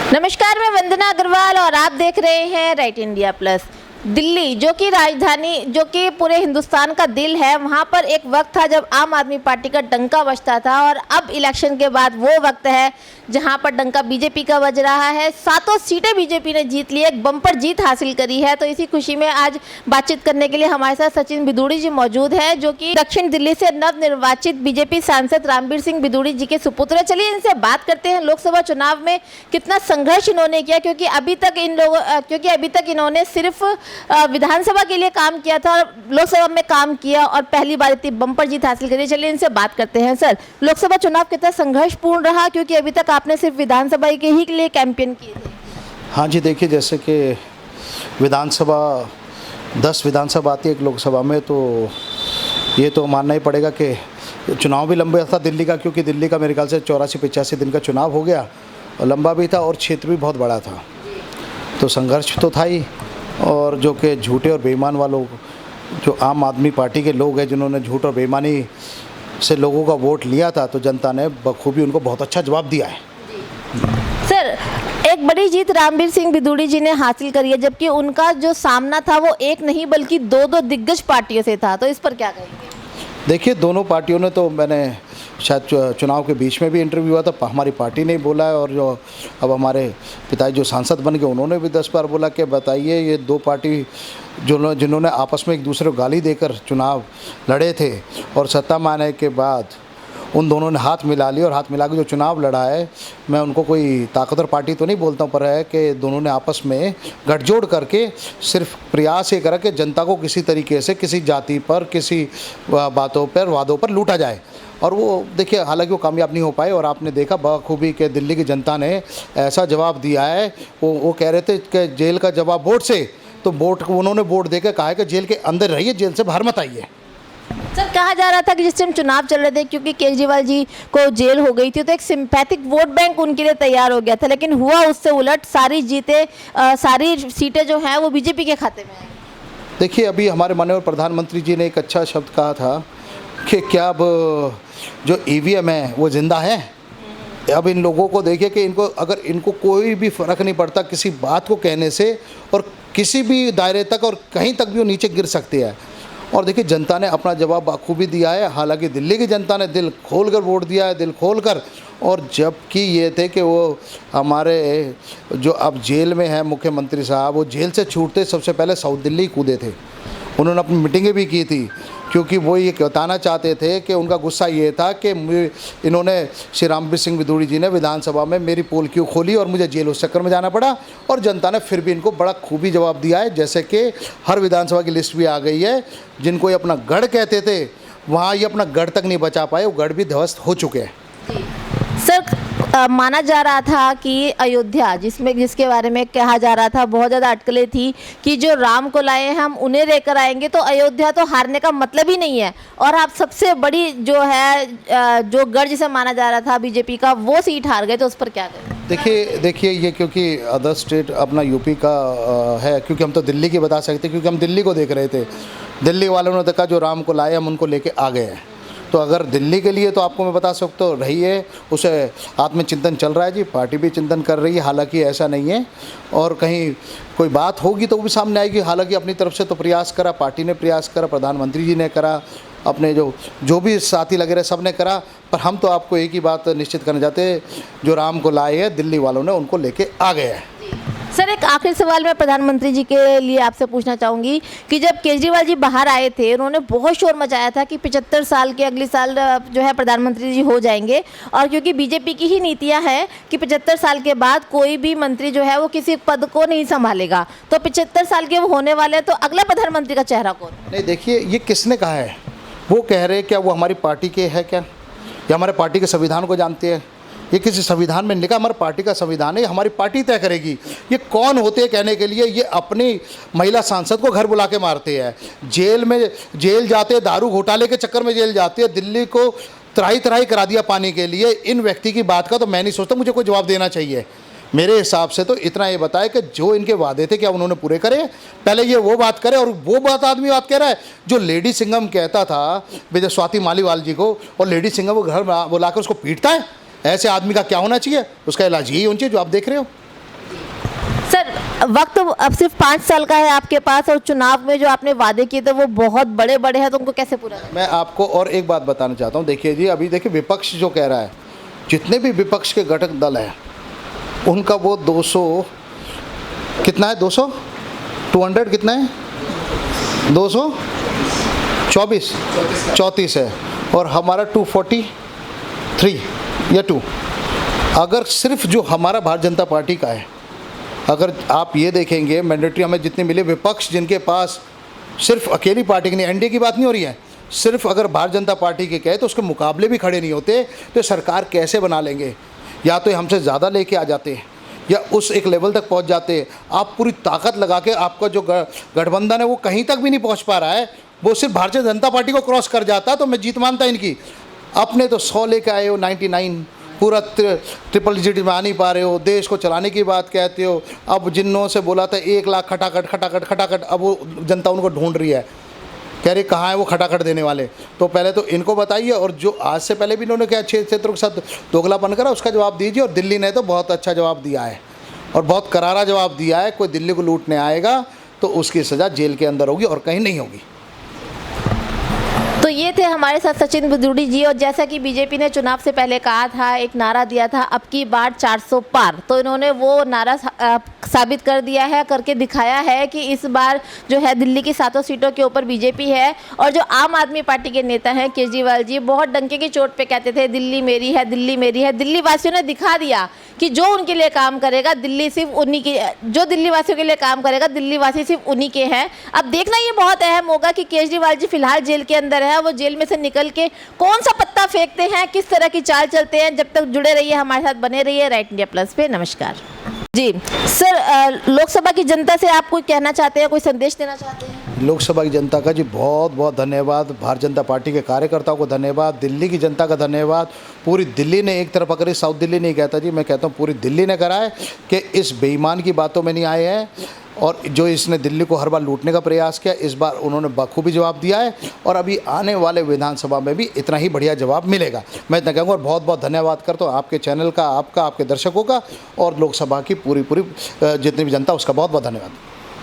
नमस्कार, मैं वंदना अग्रवाल और आप देख रहे हैं राइट इंडिया प्लस। दिल्ली जो कि राजधानी, जो कि पूरे हिंदुस्तान का दिल है, वहां पर एक वक्त था जब आम आदमी पार्टी का डंका बजता था और अब इलेक्शन के बाद वो वक्त है जहां पर डंका बीजेपी का बज रहा है। 7 सीटें बीजेपी ने जीत ली, एक बम्पर जीत हासिल करी है। तो इसी खुशी में आज बातचीत करने के लिए हमारे साथ सचिन बिदूड़ी जी मौजूद है, जो कि दक्षिण दिल्ली से नवनिर्वाचित बीजेपी सांसद रामबीर सिंह बिदूड़ी जी के सुपुत्र। चलिए इनसे बात करते हैं, लोकसभा चुनाव में कितना संघर्ष इन्होंने किया, क्योंकि अभी तक इन्होंने सिर्फ विधानसभा के लिए काम किया था और लोकसभा में काम किया और पहली बार इतनी बम्पर जीत हासिल करी। चलिए इनसे बात करते हैं। सर, लोकसभा चुनाव कितना संघर्षपूर्ण रहा, क्योंकि अभी तक आपने सिर्फ विधानसभा के ही लिए कैंपेन किए थे। हाँ जी, देखिए जैसे कि विधानसभा 10 विधानसभा आती है एक लोकसभा में, तो ये तो मानना ही पड़ेगा कि चुनाव भी लंबा था दिल्ली का, क्योंकि दिल्ली का मेरे ख्याल से 84-85 दिन का चुनाव हो गया और लंबा भी था और क्षेत्र भी बहुत बड़ा था, तो संघर्ष तो था ही। और जो कि झूठे और बेईमान वालों, जो आम आदमी पार्टी के लोग हैं जिन्होंने झूठ और बेईमानी से लोगों का वोट लिया था, तो जनता ने बखूबी उनको बहुत अच्छा जवाब दिया है। सर, एक बड़ी जीत रामबीर सिंह बिदूड़ी जी ने हासिल करी है, जबकि उनका जो सामना था वो एक नहीं बल्कि दो दिग्गज पार्टियों से था, तो इस पर क्या कहेंगे? देखिए, दोनों पार्टियों ने, तो मैंने शायद चुनाव के बीच में भी इंटरव्यू हुआ था, हमारी पार्टी ने बोला है, और जो अब हमारे पिताजी जो सांसद बन गए उन्होंने भी 10 बार बोला कि बताइए ये दो पार्टी जिन्होंने आपस में एक दूसरे को गाली देकर चुनाव लड़े थे और सत्ता में आने के बाद उन दोनों ने हाथ मिला लिया और हाथ मिला के जो चुनाव लड़ा है, मैं उनको कोई ताकतवर पार्टी तो नहीं बोलता हूँ, पर है कि दोनों ने आपस में गठजोड़ करके सिर्फ प्रयास ये करा कि जनता को किसी तरीके से किसी जाति पर, किसी बातों पर, वादों पर लूटा जाए। और वो देखिए, हालांकि वो कामयाब नहीं हो पाए, और आपने देखा बखूबी कि दिल्ली की जनता ने ऐसा जवाब दिया है। वो कह रहे थे कि जेल का जवाब वोट से, तो उन्होंने वोट देकर कहा है कि जेल के अंदर रहिए, जेल से बाहर मत आइए। सर, कहा जा रहा था कि जिस टाइम चुनाव चल रहे थे, क्योंकि केजरीवाल जी को जेल हो गई थी, तो एक सिंपैथिक वोट बैंक उनके लिए तैयार हो गया था, लेकिन हुआ उससे उलट। सारी सीटें जो हैं वो बीजेपी के खाते में हैं। देखिए, अभी हमारे माननीय प्रधानमंत्री जी ने एक अच्छा शब्द कहा था कि क्या अब जो ईवीएम है वो ज़िंदा है। अब इन लोगों को देखिए कि इनको कोई भी फ़र्क नहीं पड़ता किसी बात को कहने से, और किसी भी दायरे तक और कहीं तक भी वो नीचे गिर सकते हैं। और देखिए, जनता ने अपना जवाब बखूबी दिया है। हालांकि दिल्ली की जनता ने दिल खोलकर वोट दिया है, दिल खोलकर। और जबकि ये थे कि वो हमारे जो अब जेल में हैं मुख्यमंत्री साहब, वो जेल से छूटते सबसे पहले साउथ दिल्ली कूदे थे। उन्होंने अपनी मीटिंगें भी की थी, क्योंकि वो ये बताना चाहते थे कि उनका गुस्सा ये था कि इन्होंने श्री रामबीर सिंह बिदूड़ी जी ने विधानसभा में मेरी पोल क्यों खोली और मुझे जेल उस चक्कर में जाना पड़ा। और जनता ने फिर भी इनको बड़ा खूबी जवाब दिया है, जैसे कि हर विधानसभा की लिस्ट भी आ गई है। जिनको ये अपना गढ़ कहते थे, वहाँ ये अपना गढ़ तक नहीं बचा पाए, वो गढ़ भी ध्वस्त हो चुके हैं। सर, माना जा रहा था कि अयोध्या, जिसके बारे में कहा जा रहा था, बहुत ज़्यादा अटकलें थी कि जो राम को लाए हैं हम उन्हें लेकर आएंगे, तो अयोध्या तो हारने का मतलब ही नहीं है। और आप सबसे बड़ी जो है, जो गढ़ जिसे माना जा रहा था बीजेपी का, वो सीट हार गए, तो उस पर क्या करें? देखिए ये क्योंकि अदर स्टेट अपना यूपी का है, क्योंकि हम तो दिल्ली की बता सकते, क्योंकि हम दिल्ली को देख रहे थे। दिल्ली वालों ने देखा जो राम को लाए हम उनको लेके आ गए हैं। तो अगर दिल्ली के लिए तो आपको मैं बता सकता हूँ, रही है, उसे आत्मचिंतन चल रहा है जी, पार्टी भी चिंतन कर रही है। हालांकि ऐसा नहीं है, और कहीं कोई बात होगी तो वो भी सामने आएगी। हालांकि अपनी तरफ से तो प्रयास करा, पार्टी ने प्रयास करा, प्रधानमंत्री जी ने करा, अपने जो भी साथी लगे रहे सब ने करा। पर हम तो आपको एक ही बात निश्चित करना चाहते हैं, जो राम को लाए हैं दिल्ली वालों ने, उनको लेके आ गए हैं। सर, एक आखिरी सवाल मैं प्रधानमंत्री जी के लिए आपसे पूछना चाहूँगी कि जब केजरीवाल जी बाहर आए थे, उन्होंने बहुत शोर मचाया था कि 75 साल के अगले साल जो है प्रधानमंत्री जी हो जाएंगे, और क्योंकि बीजेपी की ही नीतियाँ हैं कि 75 साल के बाद कोई भी मंत्री जो है वो किसी पद को नहीं संभालेगा, तो 75 साल के वो होने वाले हैं, तो अगला प्रधानमंत्री का चेहरा कौन? नहीं, देखिए ये किसने कहा है? वो कह रहे हैं क्या वो हमारी पार्टी के है क्या, या हमारे पार्टी के संविधान को जानते हैं? ये किसी संविधान में लिखा? हमारी पार्टी का संविधान है, हमारी पार्टी तय करेगी। ये कौन होते हैं कहने के लिए? ये अपनी महिला सांसद को घर बुला के मारते हैं, जेल जाते हैं, दारू घोटाले के चक्कर में जेल जाते हैं, दिल्ली को त्राही त्राही करा दिया पाने के लिए। इन व्यक्ति की बात का तो मैं नहीं सोचता मुझे कोई जवाब देना चाहिए। मेरे हिसाब से तो इतना ये बताए कि जो इनके वादे थे क्या उन्होंने पूरे करे, पहले ये वो बात करे। और वो बात आदमी बात कह रहा है जो लेडी सिंघम कहता था विजय स्वाति मालीवाल जी को, और लेडी सिंघम को घर बुलाकर उसको पीटता है। ऐसे आदमी का क्या होना चाहिए? उसका इलाज यही होना चाहिए जो आप देख रहे हो। वक्त अब सिर्फ 5 साल का है आपके पास, और चुनाव में जो आपने वादे किए थे वो बहुत बड़े बड़े हैं, तो उनको कैसे पूरा करें? मैं आपको और एक बात बताना चाहता हूँ। देखिए जी, अभी देखिए विपक्ष जो कह रहा है, जितने भी विपक्ष के घटक दल हैं उनका वो 200 कितना है, 200 कितना है, 234 है, और हमारा 243 या 2। अगर सिर्फ जो हमारा भारतीय जनता पार्टी का है, अगर आप ये देखेंगे मैंडेटरी हमें जितनी मिली, विपक्ष जिनके पास सिर्फ अकेली पार्टी की नहीं, एनडीए की बात नहीं हो रही है, सिर्फ अगर भारतीय जनता पार्टी के कहे तो उसके मुकाबले भी खड़े नहीं होते, तो सरकार कैसे बना लेंगे? या तो हमसे ज़्यादा लेके आ जाते हैं या उस एक लेवल तक पहुंच जाते। आप पूरी ताकत लगा के, आपका जो गठबंधन है वो कहीं तक भी नहीं पहुंच पा रहा है, वो सिर्फ भारतीय जनता पार्टी को क्रॉस कर जाता तो मैं जीत मानता इनकी। अपने तो 100 लेके आए हो, 99 पूरा ट्रिपल डिजिट में आ नहीं पा रहे हो, देश को चलाने की बात कहते हो। अब जिन्हों से बोला था 1 लाख खटाखट, अब वो जनता उनको ढूंढ रही है, कह रही कहाँ है वो खटाखट देने वाले। तो पहले तो इनको बताइए, और जो आज से पहले भी इन्होंने क्या 6 क्षेत्रों के साथ दोगलापन करा उसका जवाब दीजिए। और दिल्ली ने तो बहुत अच्छा जवाब दिया है और बहुत करारा जवाब दिया है। कोई दिल्ली को लूटने आएगा तो उसकी सज़ा जेल के अंदर होगी और कहीं नहीं होगी। तो ये थे हमारे साथ सचिन बुदुड़ी जी। और जैसा कि बीजेपी ने चुनाव से पहले कहा था, एक नारा दिया था, अब की बार 400 पार, तो इन्होंने वो नारा साबित कर दिया है, करके दिखाया है कि इस बार जो है दिल्ली की 7 सीटों के ऊपर बीजेपी है। और जो आम आदमी पार्टी के नेता हैं केजरीवाल जी, बहुत डंके की चोट पे कहते थे दिल्ली मेरी है, दिल्ली मेरी है। दिल्ली वासियों ने दिखा दिया कि जो उनके लिए काम करेगा दिल्ली सिर्फ उन्हीं की, जो दिल्ली वासियों के लिए काम करेगा दिल्ली वासी सिर्फ उन्हीं के हैं। अब देखना ये बहुत अहम होगा कि केजरीवाल जी फिलहाल जेल के अंदर है, वो जेल में से निकल के कौन सा पत्ता फेंकते हैं, किस तरह की चाल चलते हैं। जब तक जुड़े रहिए, हमारे साथ बने रहिए राइट इंडिया प्लस पे। नमस्कार जी। सर, लोकसभा की जनता से आप कोई कहना चाहते हैं, कोई संदेश देना चाहते हैं? लोकसभा की जनता का जी बहुत बहुत धन्यवाद, भारतीय जनता पार्टी के कार्यकर्ताओं को धन्यवाद, दिल्ली की जनता का धन्यवाद। पूरी दिल्ली ने एक तरफ पकड़ी, साउथ दिल्ली नहीं कहता जी, मैं कहता हूँ पूरी दिल्ली ने करा है कि इस बेईमान की बातों में नहीं आए हैं। और जो इसने दिल्ली को हर बार लूटने का प्रयास किया, इस बार उन्होंने बखूबी जवाब दिया है और अभी आने वाले विधानसभा में भी इतना ही बढ़िया जवाब मिलेगा। मैं इतना कहूँगा और बहुत बहुत धन्यवाद करता हूँ आपके चैनल का, आपका, आपके दर्शकों का और लोकसभा की पूरी जितनी भी जनता उसका बहुत बहुत धन्यवाद।